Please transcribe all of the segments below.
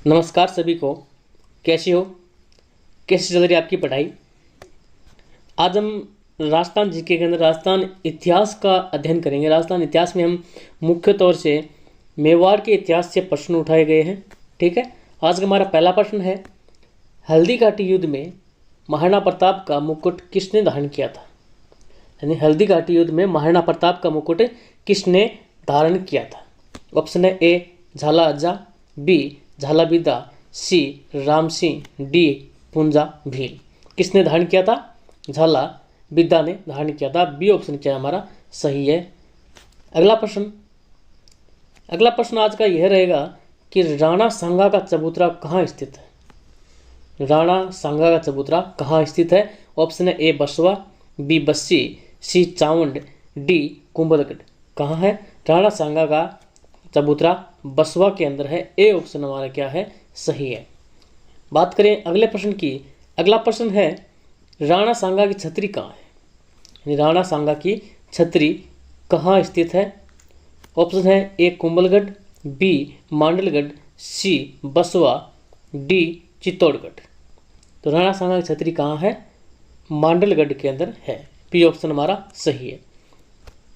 नमस्कार सभी को। कैसे हो? कैसे चल रही है आपकी पढ़ाई? आज हम राजस्थान जीके के अंदर राजस्थान इतिहास का अध्ययन करेंगे। राजस्थान इतिहास में हम मुख्य तौर से मेवाड़ के इतिहास से प्रश्न उठाए गए हैं। ठीक है, आज का हमारा पहला प्रश्न है, हल्दी घाटी युद्ध में महाराणा प्रताप का मुकुट किसने धारण किया था? यानी हल्दी घाटी युद्ध में महाराणा प्रताप का मुकुट किसने धारण किया था? ऑप्शन है ए झाला अज्जा, बी झाला बिदा, सी राम सिंह, डी पुंजा भील। किसने धारण किया था? झाला बिदा ने धारण किया था। बी ऑप्शन क्या हमारा सही है। अगला प्रश्न आज का यह रहेगा कि राणा सांगा का चबूतरा कहाँ स्थित है? राणा सांगा का चबूतरा कहाँ स्थित है? ऑप्शन है ए बसवा, बी बस्सी, सी चावंड, डी कुंभलगढ़। कहाँ है राणा सांगा का चबूतरा? बसवा के अंदर है। ए ऑप्शन हमारा क्या है सही है। बात करें अगले प्रश्न की। अगला प्रश्न है, राणा सांगा की छतरी कहाँ है? राणा सांगा की छतरी कहाँ स्थित है? ऑप्शन है ए कुंभलगढ़, बी मांडलगढ़, सी बसवा, डी चित्तौड़गढ़। तो राणा सांगा की छतरी कहाँ है? मांडलगढ़ के अंदर है। बी ऑप्शन हमारा सही है।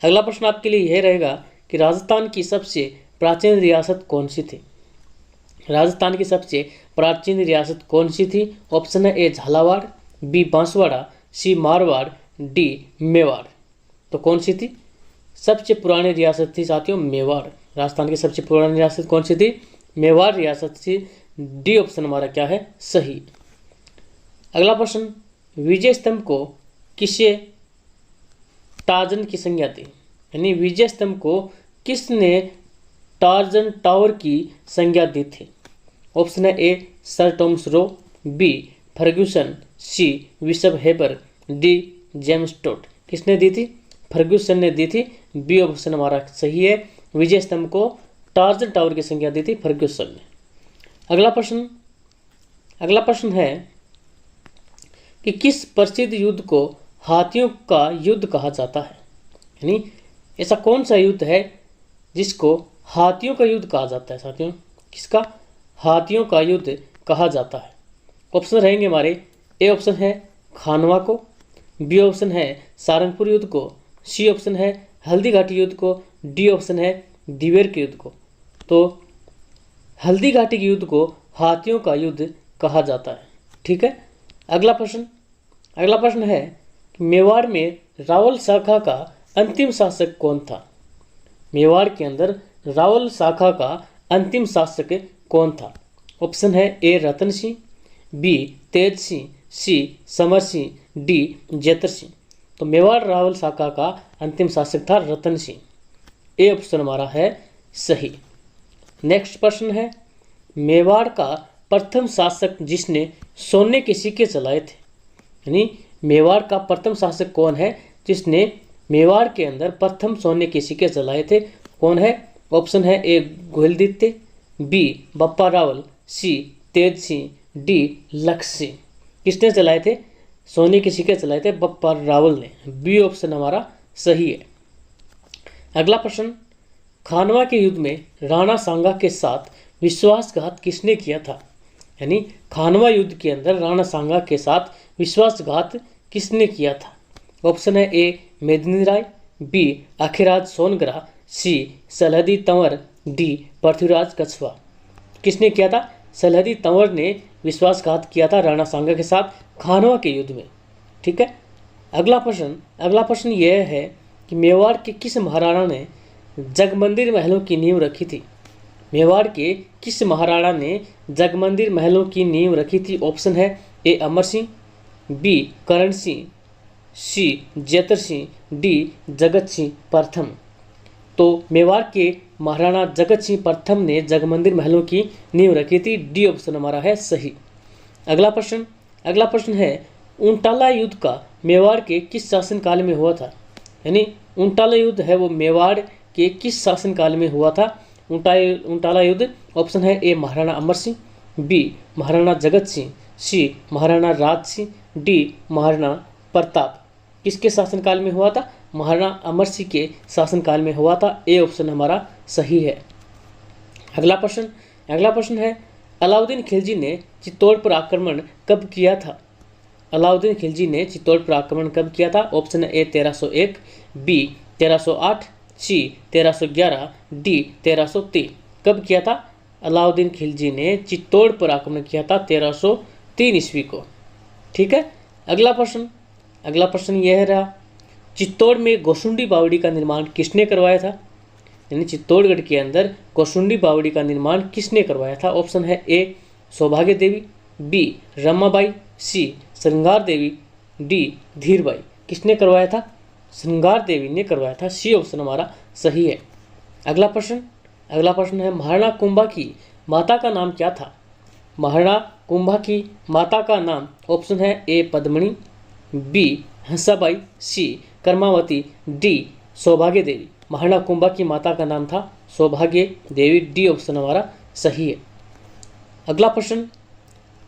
अगला प्रश्न आपके लिए यह रहेगा कि राजस्थान की सबसे प्राचीन रियासत कौन सी थी? राजस्थान की सबसे प्राचीन रियासत कौन सी थी? ऑप्शन है ए झालावाड़, बी बांसवाड़ा, सी मारवाड़, डी मेवाड़। तो कौन सी थी? सबसे पुरानी रियासत थी साथियों मेवाड़। राजस्थान की सबसे पुरानी रियासत कौन सी थी? मेवाड़ रियासत थी। डी ऑप्शन हमारा क्या है सही। अगला प्रश्न, विजय स्तंभ को किसे टार्जन की संज्ञा दी? यानी विजय स्तंभ को किसने टार्जन टावर की संज्ञा दी थी? ऑप्शन है A sir Thomas Roe, B Ferguson, C Bishop Heber, D James Tod. किसने दी थी? फर्ग्यूसन ने दी थी। बी ऑप्शन हमारा सही है। विजय स्तंभ को टार्जन टावर की संज्ञा दी थी फर्ग्यूसन ने। अगला प्रश्न है कि किस प्रसिद्ध युद्ध को हाथियों का युद्ध कहा जाता है? यानी ऐसा कौन सा युद्ध है जिसको हाथियों का युद्ध कहा जाता है साथियों? किसका हाथियों का युद्ध कहा जाता है? ऑप्शन रहेंगे हमारे, ए ऑप्शन है खानवा को, बी ऑप्शन है सारंगपुर युद्ध को, सी ऑप्शन है हल्दी घाटी युद्ध को, डी ऑप्शन है दिवेर के युद्ध को। तो हल्दी घाटी के युद्ध को हाथियों का युद्ध कहा जाता है। ठीक है। अगला प्रश्न है कि मेवाड़ में रावल शाखा का अंतिम शासक कौन था? मेवाड़ के अंदर रावल शाखा का अंतिम शासक कौन था? ऑप्शन है ए रतन सिंह, बी तेज सिंह, सी समर सिंह, डी जैतर सिंह। तो मेवाड़ रावल शाखा का अंतिम शासक था रतन सिंह। ए ऑप्शन हमारा है सही। नेक्स्ट प्रश्न है, मेवाड़ का प्रथम शासक जिसने सोने के सिक्के चलाए थे? यानी मेवाड़ का प्रथम शासक कौन है जिसने मेवाड़ के अंदर प्रथम सोने के सिक्के चलाए थे? कौन है? ऑप्शन है ए गोहिलदित्य, बी बप्पा रावल, सी तेज सिंह, डी लक्ष्य सिंह। किसने चलाए थे? सोने के सिक्के चलाए थे बप्पा रावल ने। बी ऑप्शन हमारा सही है। अगला प्रश्न, खानवा के युद्ध में राणा सांगा के साथ विश्वासघात किसने किया था? यानी खानवा युद्ध के अंदर राणा सांगा के साथ विश्वासघात किसने किया था? ऑप्शन है ए मेदिनी राय, बी अखिराज सोनगरा, सी सलहदी तंवर, डी पृथ्वीराज कछवा। किसने किया था? सलहदी तंवर ने विश्वासघात किया था राणा सांगा के साथ खानवा के युद्ध में। ठीक है। अगला प्रश्न यह है कि मेवाड़ के किस महाराणा ने जगमंदिर महलों की नींव रखी थी? मेवाड़ के किस महाराणा ने जगमंदिर महलों की नींव रखी थी? ऑप्शन है ए अमर सिंह, बी करण सिंह, सी जैतर सिंह, डी जगत सिंह प्रथम। तो मेवाड़ के महाराणा जगत सिंह प्रथम ने जगमंदिर महलों की नींव रखी थी। डी ऑप्शन हमारा है सही। अगला प्रश्न है, उनटाला युद्ध का मेवाड़ के किस शासनकाल में हुआ था? यानी उनटाला युद्ध है वो मेवाड़ के किस शासनकाल में हुआ था? उनटाला युद्ध ऑप्शन है ए महाराणा अमर सिंह, बी महाराणा जगत सिंह, सी महाराणा राज सिंह, डी महाराणा प्रताप। किसके शासनकाल में हुआ था? महाराणा अमर सिंह के शासनकाल में हुआ था। ए ऑप्शन हमारा सही है। अगला प्रश्न है, अलाउद्दीन खिलजी ने चित्तौड़ पर आक्रमण कब किया था? अलाउद्दीन खिलजी ने चित्तौड़ पर आक्रमण कब किया था? Option A 1301, B 1308, C 1311, D 1303। कब किया था? अलाउद्दीन खिलजी ने चित्तौड़ पर आक्रमण किया था 1303 ईस्वी को। ठीक है। अगला प्रश्न यह रहा, चित्तौड़ में गोसुंडी बावड़ी का निर्माण किसने करवाया था? यानी चित्तौड़गढ़ के अंदर गोसुंडी बावड़ी का निर्माण किसने करवाया था? ऑप्शन है ए सौभाग्य देवी, बी रमाबाई, सी श्रृंगार देवी, डी धीरबाई। किसने करवाया था? श्रृंगार देवी ने करवाया था। सी ऑप्शन हमारा सही है। अगला प्रश्न है, महाराणा कुंभा की माता का नाम क्या था? महाराणा कुंभा की माता का नाम ऑप्शन है ए पद्मणी, बी हंसाबाई, सी कर्मावती, डी सौभाग्य देवी। महाराणा कुंभा की माता का नाम था सौभाग्य देवी। डी ऑप्शन हमारा सही है। अगला प्रश्न,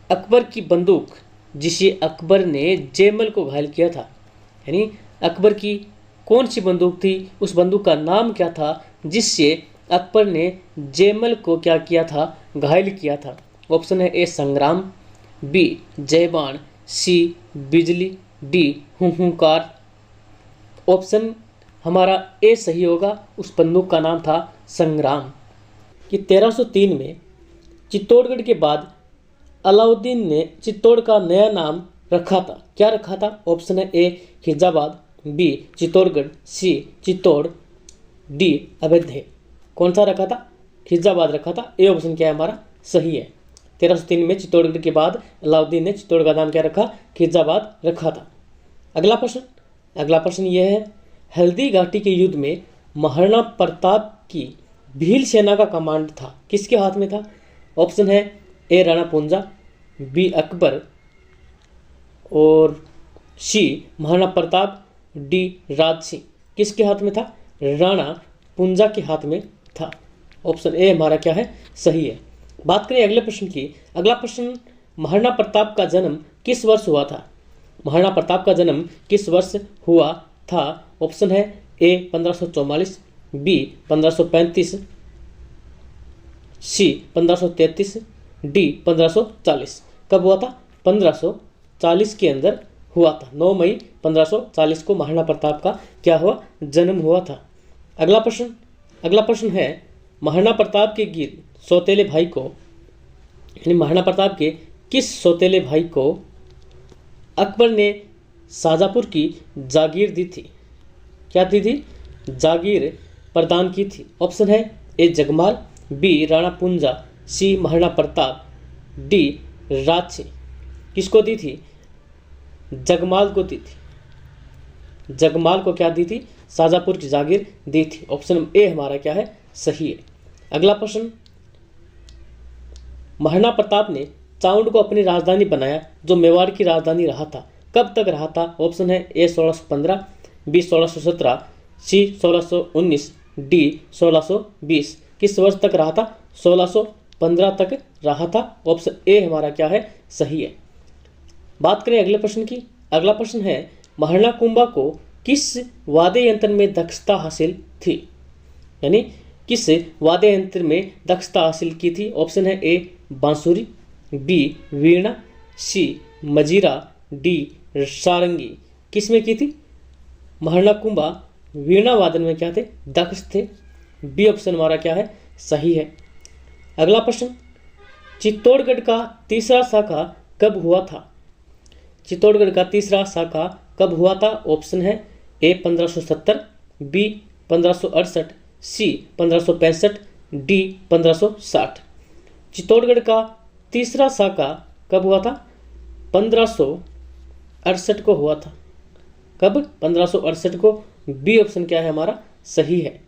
अकबर की बंदूक जिसे अकबर ने जयमल को घायल किया था, यानी अकबर की कौन सी बंदूक थी, उस बंदूक का नाम क्या था जिससे अकबर ने जयमल को क्या किया था? घायल किया था। ऑप्शन है ए संग्राम, बी जयबाण, सी बिजली, डी हुंकार। ऑप्शन हमारा ए सही होगा। उस बंदूक का नाम था संग्राम। कि 1303 में चित्तौड़गढ़ के बाद अलाउद्दीन ने चित्तौड़ का नया नाम रखा था। क्या रखा था? ऑप्शन है ए खिजाबाद, बी चित्तौड़गढ़, सी चित्तौड़, डी अवध। कौन सा रखा था? खिजाबाद रखा था। ए ऑप्शन क्या है हमारा सही है। 1303 में चित्तौड़गढ़ के बाद अलाउद्दीन ने चित्तौड़ का नाम क्या रखा? खिजाबाद रखा था। अगला प्रश्न यह है, हल्दी घाटी के युद्ध में महाराणा प्रताप की भील सेना का कमांड था किसके हाथ में था? ऑप्शन है ए राणा पुंजा, बी अकबर और सी महाराणा प्रताप, डी राज सिंह। किसके हाथ में था? राणा पुंजा के हाथ में था। ऑप्शन ए हमारा क्या है? सही है। बात करें अगले प्रश्न की। अगला प्रश्न, महाराणा प्रताप का जन्म किस वर्ष हुआ था? महाराणा प्रताप का जन्म किस वर्ष हुआ था? ऑप्शन है ए 1544, बी 1535, सी 1533, डी 1540। कब हुआ था? 1540 के अंदर हुआ था। 9 मई 1540 को महाराणा प्रताप का क्या हुआ? जन्म हुआ था। अगला प्रश्न है, महाराणा प्रताप के सौतेले भाई को, यानी महाराणा प्रताप के किस सौतेले भाई को अकबर ने शाजापुर की जागीर दी थी? क्या दी थी? जागीर प्रदान की थी। ऑप्शन है ए जगमाल, बी राणा पुंजा, सी महाराणा प्रताप, डी राज सिंह। किसको दी थी? जगमाल को दी थी। जगमाल को क्या दी थी? शाजापुर की जागीर दी थी। ऑप्शन ए हमारा क्या है? सही है। अगला प्रश्न, महाराणा प्रताप ने चाउंड को अपनी राजधानी बनाया जो मेवाड़ की राजधानी रहा था। कब तक रहा था? ऑप्शन है ए 1615, बी 1617, सी 1619, डी 1620। किस वर्ष तक रहा था? 1615 तक रहा था। ऑप्शन ए हमारा क्या है? सही है। बात करें अगले प्रश्न की। अगला प्रश्न है, महाराणा कुंभा को किस वाद्य यंत्र में दक्षता हासिल थी? यानी किस वाद्य यंत्र में दक्षता हासिल की थी? ऑप्शन है ए बांसुरी, बी वीणा, सी मजीरा, डी सारंगी। किस में की थी? महाराणा कुंभा वीणा वादन में क्या थे? दक्ष थे। बी ऑप्शन हमारा क्या है? सही है। अगला प्रश्न, चित्तौड़गढ़ का तीसरा शाखा कब हुआ था? चित्तौड़गढ़ का तीसरा शाखा कब हुआ था? ऑप्शन है ए 1570, बी 1568, सी 1565, डी 1560। चित्तौड़गढ़ का तीसरा शाखा कब हुआ था? 1568 को हुआ था। कब? 1568 को। बी ऑप्शन क्या है हमारा? सही है।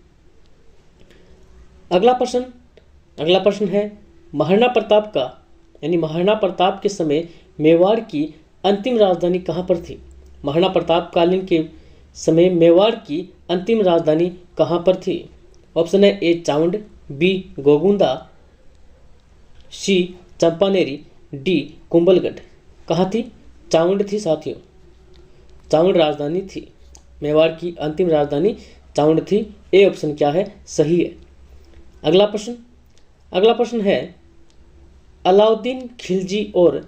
अगला प्रश्न है, महाराणा प्रताप का, यानी महाराणा प्रताप के समय मेवाड़ की अंतिम राजधानी कहाँ पर थी? महाराणा प्रताप कालीन के समय मेवाड़ की अंतिम राजधानी कहाँ पर थी? ऑप्शन है ए चावंड, बी गोगुंदा, सी चंपानेरी, डी कुंभलगढ़। कहाँ थी? चावंड थी साथियों। चावंड राजधानी थी। मेवाड़ की अंतिम राजधानी चावंड थी। ए ऑप्शन क्या है? सही है। अगला प्रश्न है, अलाउद्दीन खिलजी और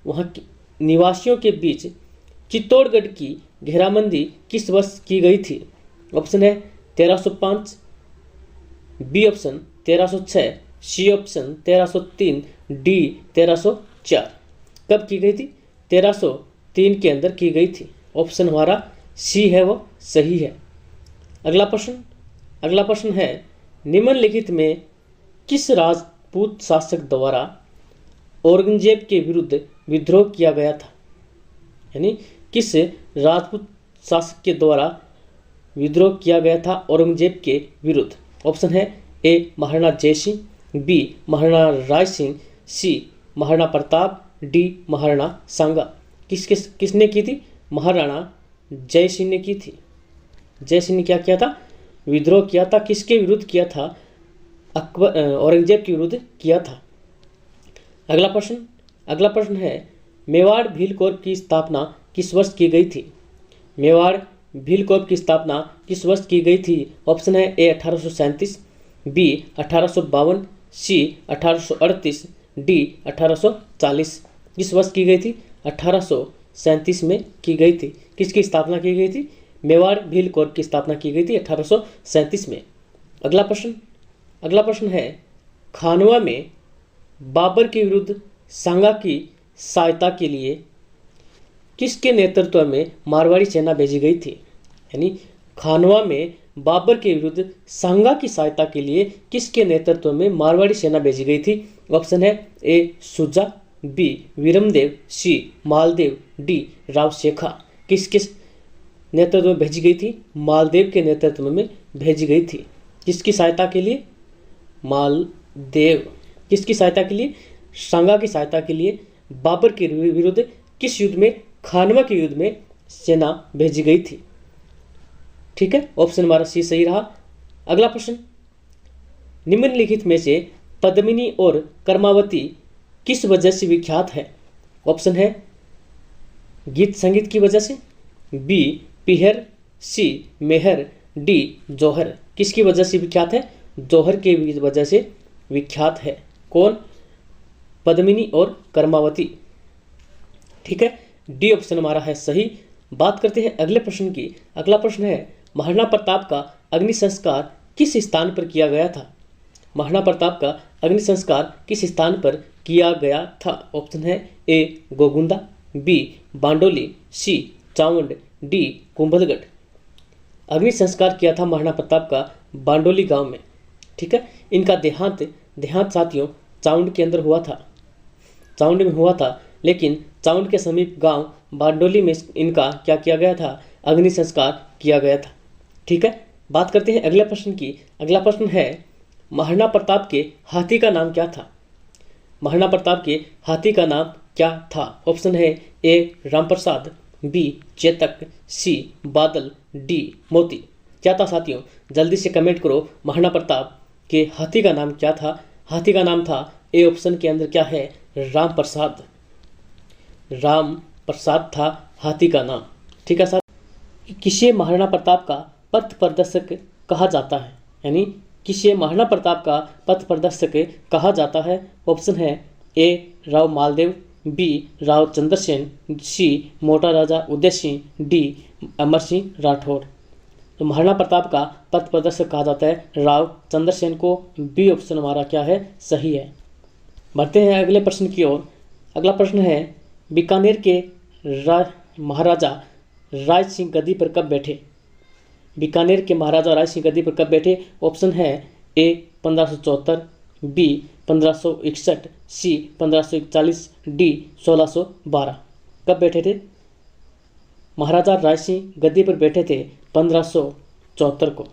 वहाँ के निवासियों के बीच चित्तौड़गढ़ की घेराबंदी किस वर्ष की गई थी? ऑप्शन है 1305, B option 1306, C option 1303, D 1304। कब की गई थी? 1303 के अंदर की गई थी। ऑप्शन हमारा सी है वो सही है। अगला प्रश्न है निम्नलिखित में किस राजपूत शासक द्वारा औरंगजेब के विरुद्ध विद्रोह किया गया था? यानी किस राजपूत शासक के द्वारा विद्रोह किया गया था औरंगजेब के विरुद्ध? ऑप्शन है ए महाराणा जयसिंह, बी महाराणा राय सिंह, सी महाराणा प्रताप, डी महाराणा सांगा। किसने की थी? महाराणा जयसिंह ने की थी। जयसिंह ने क्या किया था? विद्रोह किया था। किसके विरुद्ध किया था? औरंगजेब के विरुद्ध किया था। अगला प्रश्न है मेवाड़ भील कॉर्प की स्थापना किस वर्ष की गई थी? मेवाड़ भील कॉर्प की स्थापना किस वर्ष की गई थी? ऑप्शन है ए 1837, बी 1852, सी 1838, डी 1840। किस वर्ष की गई थी? 1837 में की गई थी। किसकी स्थापना की गई थी? मेवाड़ भील कॉर्प की स्थापना की गई थी 1837 में। अगला प्रश्न है खानवा में बाबर के विरुद्ध सांगा की सहायता के लिए किसके नेतृत्व में मारवाड़ी सेना भेजी गई थी? यानी खानवा में बाबर के विरुद्ध सांगा की सहायता के लिए किसके नेतृत्व में मारवाड़ी सेना भेजी गई थी? ऑप्शन है ए सुजा, बी वीरमदेव, सी मालदेव, डी राव शेखा। किस नेतृत्व में भेजी गई थी? मालदेव के नेतृत्व में भेजी गई थी। किसकी सहायता के लिए? मालदेव। किसकी सहायता के लिए? सांगा की सहायता के लिए बाबर के विरुद्ध किस युद्ध में? खानवा के युद्ध में सेना भेजी गई थी। ठीक है, ऑप्शन हमारा सी सही रहा। अगला प्रश्न निम्नलिखित में से पद्मिनी और कर्मावती किस वजह से विख्यात है? ऑप्शन है गीत संगीत की वजह से, बी पीहर, सी मेहर, डी जौहर। किसकी वजह से विख्यात है? जौहर के वजह से विख्यात है। कौन? पद्मिनी और कर्मावती। ठीक है, डी ऑप्शन हमारा है सही। बात करते हैं अगले प्रश्न की। अगला प्रश्न है महाराणा प्रताप का अग्नि संस्कार किस स्थान पर किया गया था? महाराणा प्रताप का अग्नि संस्कार किस स्थान पर किया गया था? ऑप्शन है ए गोगुंदा, बी बांडोली, सी चावंड, डी कुंभलगढ़। अग्नि संस्कार किया था महाराणा प्रताप का बांडोली गांव में। ठीक है, इनका देहांत साथियों चावंड के अंदर हुआ था, चावंड में हुआ था। लेकिन चावंड के समीप गांव बांडोली में इनका क्या किया गया था? अग्नि संस्कार किया गया था। ठीक है, बात करते हैं अगले प्रश्न की। अगला प्रश्न है महाराणा प्रताप के हाथी का नाम क्या था? महाराणा प्रताप के हाथी का नाम क्या था? ऑप्शन है ए रामप्रसाद, बी चेतक, सी बादल, डी मोती। क्या था साथियों? जल्दी से कमेंट करो। महाराणा प्रताप के हाथी का नाम क्या था? हाथी का नाम था ए ऑप्शन के अंदर क्या है? राम प्रसाद। राम प्रसाद था हाथी का नाम। ठीक है साथ, किसे महाराणा प्रताप का पथ प्रदर्शक कहा जाता है? यानी किसे महाराणा प्रताप का पथ प्रदर्शक कहा जाता है? ऑप्शन है ए राव मालदेव, बी राव चंद्रसेन, सी मोटा राजा उदय सिंह, डी अमर सिंह राठौड़। तो महाराणा प्रताप का पथ प्रदर्शक कहा जाता है राव चंद्रसेन को। बी ऑप्शन हमारा क्या है? सही है। बढ़ते हैं अगले प्रश्न की ओर। अगला प्रश्न है बीकानेर के महाराजा राय सिंह गद्दी पर कब बैठे? बीकानेर के महाराजा राय सिंह गद्दी पर कब बैठे? ऑप्शन है ए 1574, बी 1561, सी 1541, डी 1612। कब बैठे थे? महाराजा राय सिंह गद्दी पर बैठे थे 1574 को।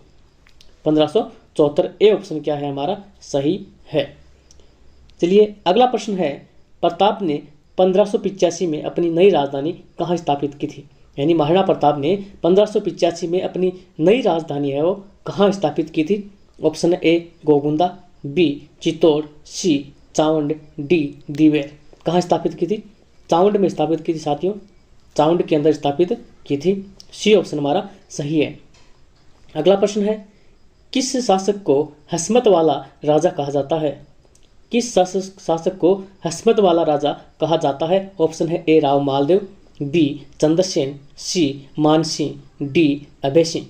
1574 ए ऑप्शन क्या है हमारा? सही है। चलिए अगला प्रश्न है प्रताप ने 1585 में अपनी नई राजधानी कहाँ स्थापित की थी? यानी महाराणा प्रताप ने 1585 में अपनी नई राजधानी है वो कहाँ स्थापित की थी? Option A Gogunda, B Chittor, C Chavand, D Dewair. कहाँ स्थापित की थी? चावंड में स्थापित की थी साथियों, चावंड के अंदर स्थापित की थी। सी ऑप्शन हमारा सही है। अगला प्रश्न है किस शासक को हस्मत वाला राजा कहा जाता है? किस शासक को हस्मत वाला राजा कहा जाता है? ऑप्शन है ए राव मालदेव, बी चंद्रसेन, सी मानसिंह, डी अभय सिंह।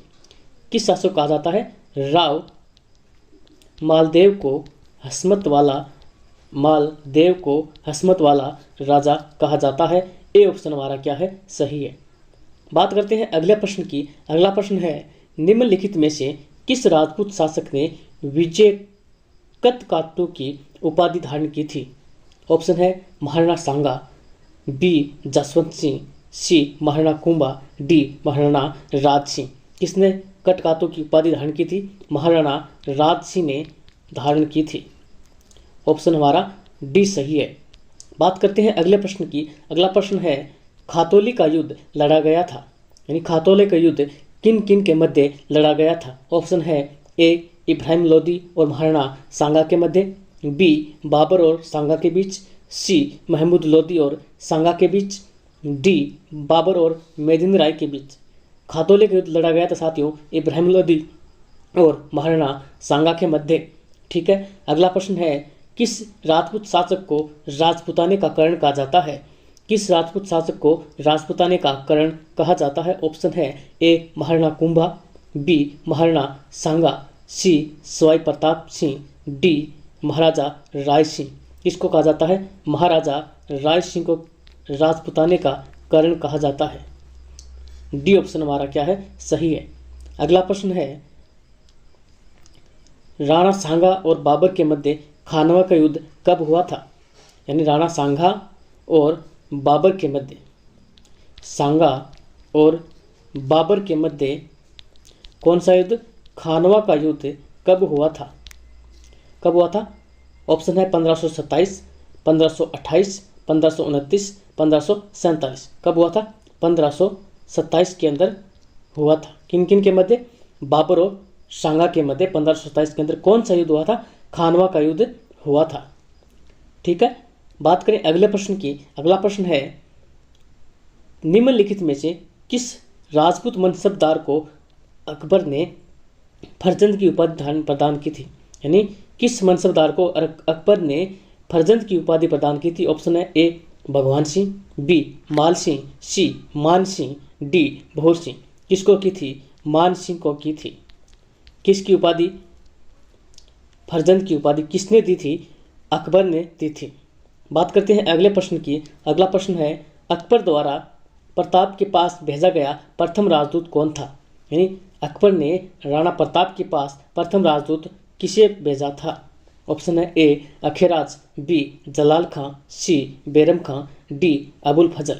किस शासक को कहा जाता है? राव मालदेव को हस्मत वाला राजा कहा जाता है। ए ऑप्शन हमारा क्या है? सही है। बात करते हैं अगले प्रश्न की। अगला प्रश्न है, निम्नलिखित में से किस राजपूत शासक ने विजय कतकातु की उपाधि धारण की थी? ऑप्शन है महाराणा सांगा, बी जसवंत सिंह, सी महाराणा कुंभा, डी महाराणा राज सिंह। किसने कटकातु की उपाधि धारण की थी? महाराणा राज सिंह ने धारण की थी। ऑप्शन हमारा डी सही है। बात करते हैं अगले प्रश्न की। अगला प्रश्न है, खातौली का युद्ध लड़ा गया था, यानी खातौली का युद्ध किन किन के मध्य लड़ा गया था? ऑप्शन है ए इब्राहिम लोदी और महाराणा सांगा के मध्य, बी बाबर और सांगा के बीच, सी महमूद लोदी और सांगा के बीच, डी बाबर और मेदिनी राय के बीच। खातौली का युद्ध लड़ा गया था साथियों इब्राहिम लोदी और महाराणा सांगा के मध्य। ठीक है। अगला प्रश्न है, किस राजपूत शासक को राजपूताने का करण कहा जाता है? किस राजपूत शासक को राजपूताने का करण कहा जाता है? ऑप्शन है ए महाराणा कुंभा, बी महाराणा सांगा, सी सवाई प्रताप सिंह, डी महाराजा राय सिंह। किसको कहा जाता है? महाराजा राय सिंह को राजपूताने का करण कहा जाता है। डी ऑप्शन हमारा क्या है? सही है। अगला प्रश्न है, राणा सांगा और बाबर के मध्य खानवा का युद्ध कब हुआ था? यानी राणा सांगा और बाबर के मध्य, सांगा और बाबर के मध्य कौन सा युद्ध? खानवा का युद्ध कब हुआ था? कब हुआ था? ऑप्शन है 1527, 1528, 1529, 1547। कब हुआ था? 1527 के अंदर हुआ था। किन किन के मध्य? बाबर और सांगा के मध्य 1527 के अंदर कौन सा युद्ध हुआ था? खानवा का युद्ध हुआ था। ठीक है। बात करें अगले प्रश्न की। अगला प्रश्न है, निम्नलिखित में से किस राजपूत मनसबदार को अकबर ने फरजंद की उपाधि प्रदान की थी? यानी किस मनसबदार को अकबर ने फरजंद की उपाधि प्रदान की थी? ऑप्शन है ए भगवान सिंह, बी माल सिंह, सी मान सिंह, डी भोर सिंह। किसको की थी? मान सिंह को की थी। किसकी उपाधि? फरजंद की उपाधि किसने दी थी? अकबर ने दी थी। बात करते हैं अगले प्रश्न की। अगला प्रश्न है, अकबर द्वारा प्रताप के पास भेजा गया प्रथम राजदूत कौन था? यानी अकबर ने राणा प्रताप के पास प्रथम राजदूत किसे भेजा था? ऑप्शन है ए अखेराज, बी जलाल खां, सी बैरम खां, डी अबुल फजल।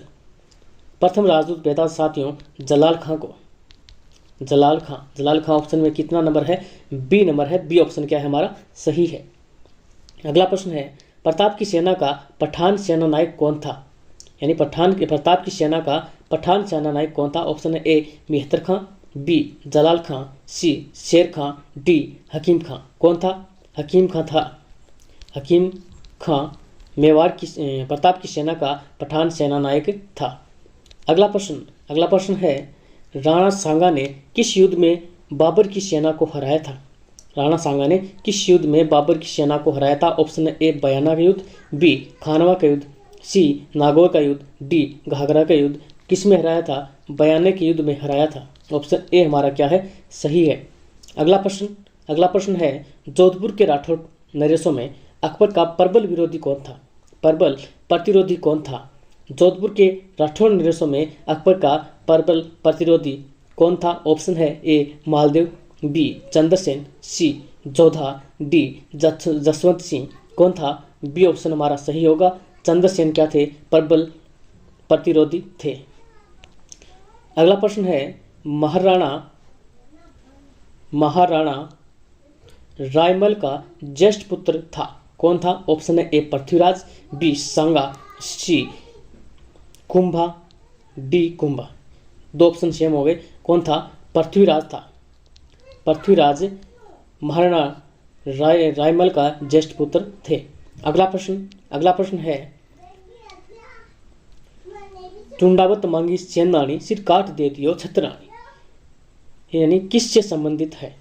प्रथम राजदूत भेजा साथियों जलाल खां को। जलाल खां ऑप्शन में कितना नंबर है? बी नंबर है। बी ऑप्शन क्या है हमारा? सही है। अगला प्रश्न है, प्रताप की सेना का पठान सेना नायक कौन था? यानी प्रताप की सेना का पठान सेना नायक कौन था? ऑप्शन है ए मेहतर खां, बी जलाल खां, सी शेर खां, डी हकीम खां। कौन था? हकीम खां था। हकीम खां मेवाड़ की प्रताप की सेना का पठान सेना नायक था। अगला प्रश्न है, राणा सांगा ने किस युद्ध में बाबर की सेना को हराया था? राणा सांगा ने किस युद्ध में बाबर की सेना को हराया था? ऑप्शन है ए बयाना का युद्ध, बी खानवा का युद्ध, सी नागौर का युद्ध, डी घाघरा का युद्ध। किस में हराया था? बयाने के युद्ध में हराया था। ऑप्शन ए हमारा क्या है? सही है। अगला प्रश्न है, जोधपुर के राठौड़ नरेशों में अकबर का प्रबल विरोधी कौन था? प्रबल प्रतिरोधी कौन था? जोधपुर के राठौड़ नरेशों में अकबर का प्रबल प्रतिरोधी कौन था? ऑप्शन है ए मालदेव, बी चंद्रसेन, सी जोधा, डी जसवंत सिंह। कौन था? बी ऑप्शन हमारा सही होगा। चंद्रसेन क्या थे? प्रबल प्रतिरोधी थे। अगला प्रश्न है, महाराणा रायमल का ज्येष्ठ पुत्र था। कौन था? ऑप्शन है ए पृथ्वीराज, बी सांगा, सी कुंभा, डी कुंभा। दो ऑप्शन सेम हो गए। कौन था? पृथ्वीराज था। पृथ्वीराज महाराणा रायमल का ज्येष्ठ पुत्र थे। अगला प्रश्न है, चुंडावत मांगी सेनानी सिर काट दे दियो छतरानी। यानी किससे संबंधित है?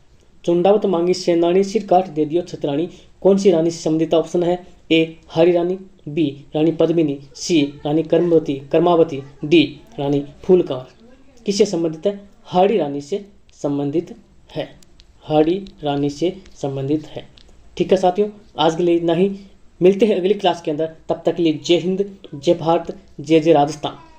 चुंडावत मांगी सेनानी सिर काट दे दियो छतरानी कौन सी रानी से संबंधित ऑप्शन है? ए हरी रानी, बी रानी पद्मिनी, सी रानी कर्मावती, डी रानी फूलकंवर। किससे संबंधित है? हरी रानी से संबंधित है। हरी रानी से संबंधित है। ठीक है साथियों, आज के लिए इतना ही। मिलते हैं अगली क्लास के अंदर। तब तक के लिए जय हिंद, जय भारत, जय जय राजस्थान।